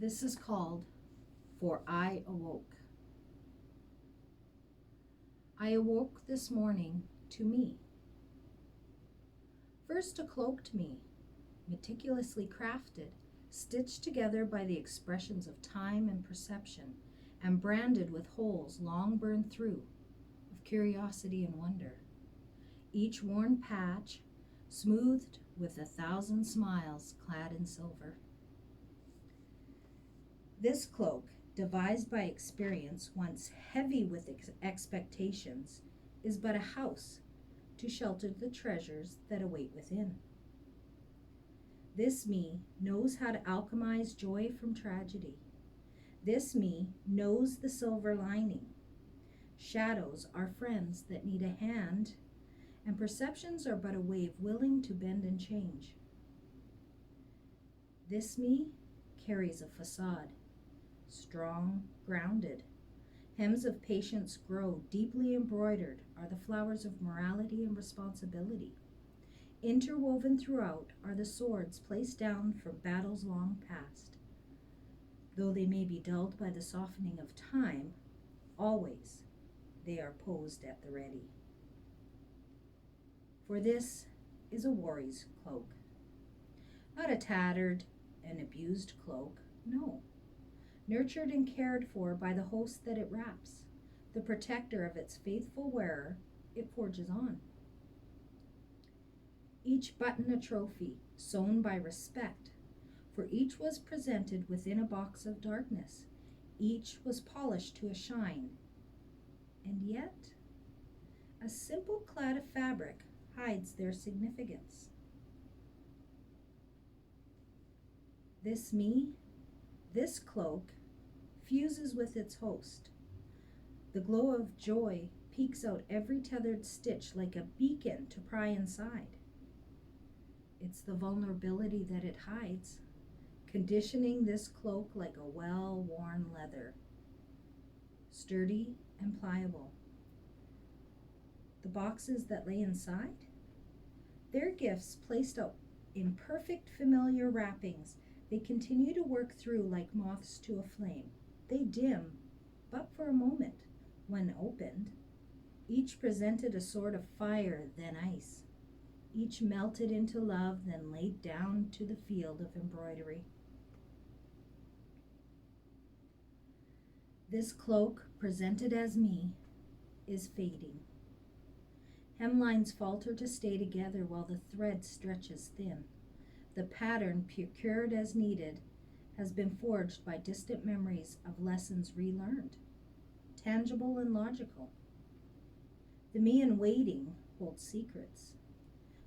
This is called For I Awoke. I awoke this morning to me. First a cloaked me, meticulously crafted, stitched together by the expressions of time and perception, and branded with holes long burned through, of curiosity and wonder. Each worn patch smoothed with 1,000 smiles clad in silver. This cloak, devised by experience, once heavy with expectations, is but a house to shelter the treasures that await within. This me knows how to alchemize joy from tragedy. This me knows the silver lining. Shadows are friends that need a hand, and perceptions are but a wave willing to bend and change. This me carries a facade, strong, grounded. Hems of patience grow, deeply embroidered are the flowers of morality and responsibility. Interwoven throughout are the swords placed down from battles long past. Though they may be dulled by the softening of time, always they are posed at the ready. For this is a warrior's cloak, not a tattered and abused cloak, no. Nurtured and cared for by the host that it wraps, the protector of its faithful wearer, it forges on. Each button a trophy, sewn by respect, for each was presented within a box of darkness, each was polished to a shine, and yet a simple clad of fabric hides their significance. This me, this cloak, fuses with its host. The glow of joy peeks out every tethered stitch like a beacon to pry inside. It's the vulnerability that it hides, conditioning this cloak like a well-worn leather, sturdy and pliable. The boxes that lay inside, they're gifts placed out in perfect familiar wrappings. They continue to work through like moths to a flame. They dim, but for a moment, when opened. Each presented a sort of fire, then ice. Each melted into love, then laid down to the field of embroidery. This cloak, presented as me, is fading. Hemlines falter to stay together while the thread stretches thin. The pattern, procured as needed, has been forged by distant memories of lessons relearned, tangible and logical. The me in waiting holds secrets.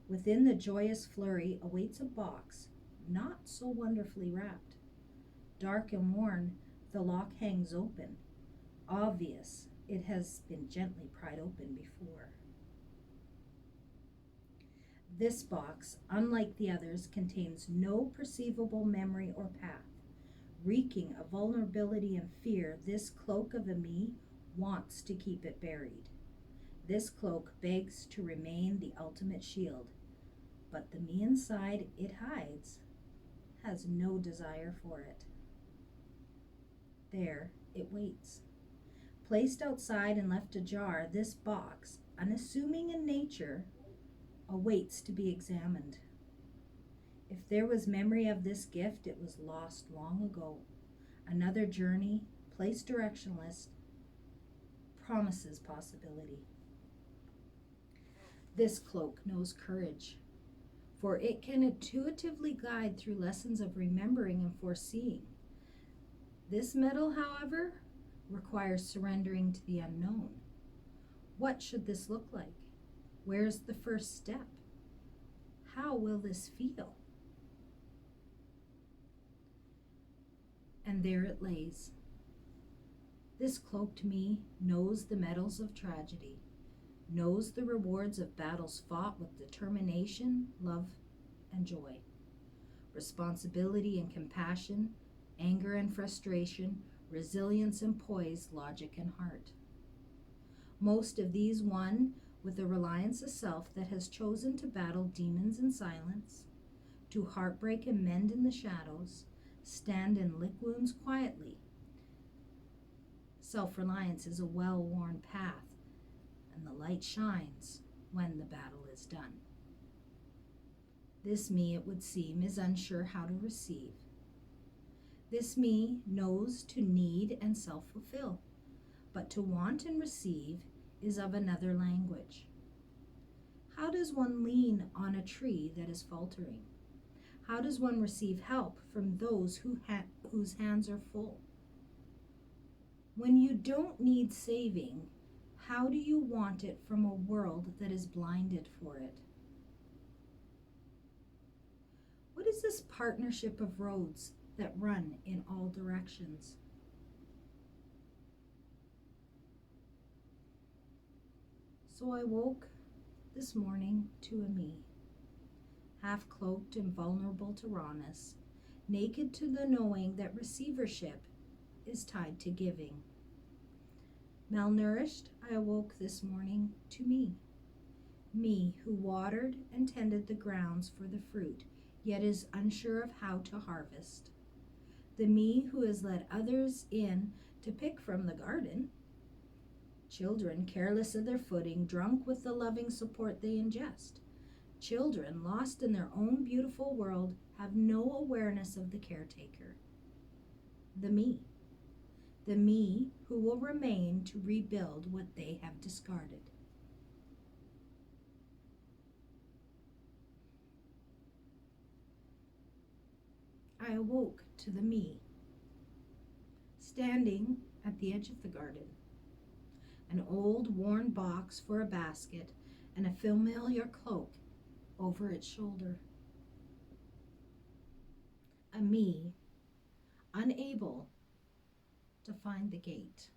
Within the joyous flurry awaits a box, not so wonderfully wrapped. Dark and worn, the lock hangs open. Obvious it has been gently pried open before. This box, unlike the others, contains no perceivable memory or path. Reeking of vulnerability and fear, this cloak of a me wants to keep it buried. This cloak begs to remain the ultimate shield, but the me inside it hides has no desire for it. There it waits. Placed outside and left ajar, this box, unassuming in nature, awaits to be examined. If there was memory of this gift, it was lost long ago. Another journey, placed directionless, promises possibility. This cloak knows courage, for it can intuitively guide through lessons of remembering and foreseeing. This metal, however, requires surrendering to the unknown. What should this look like? Where's the first step? How will this feel? And there it lays. This cloaked me knows the metals of tragedy, knows the rewards of battles fought with determination, love, and joy, responsibility and compassion, anger and frustration, resilience and poise, logic and heart. Most of these won with a reliance of self that has chosen to battle demons in silence, to heartbreak and mend in the shadows, stand and lick wounds quietly. Self-reliance is a well-worn path, and the light shines when the battle is done. This me, it would seem, is unsure how to receive. This me knows to need and self-fulfill, but to want and receive is of another language. How does one lean on a tree that is faltering? How does one receive help from those whose hands are full? When you don't need saving, how do you want it from a world that is blinded for it? What is this partnership of roads that run in all directions? So I woke this morning to a me, half cloaked and vulnerable to rawness, naked to the knowing that receivership is tied to giving. Malnourished, I awoke this morning to me who watered and tended the grounds for the fruit, yet is unsure of how to harvest. The me who has let others in to pick from the garden. Children careless of their footing, drunk with the loving support they ingest. Children lost in their own beautiful world have no awareness of the caretaker. The me who will remain to rebuild what they have discarded. I awoke to the me, standing at the edge of the garden, an old worn box for a basket and a familiar cloak over its shoulder. A me unable to find the gate.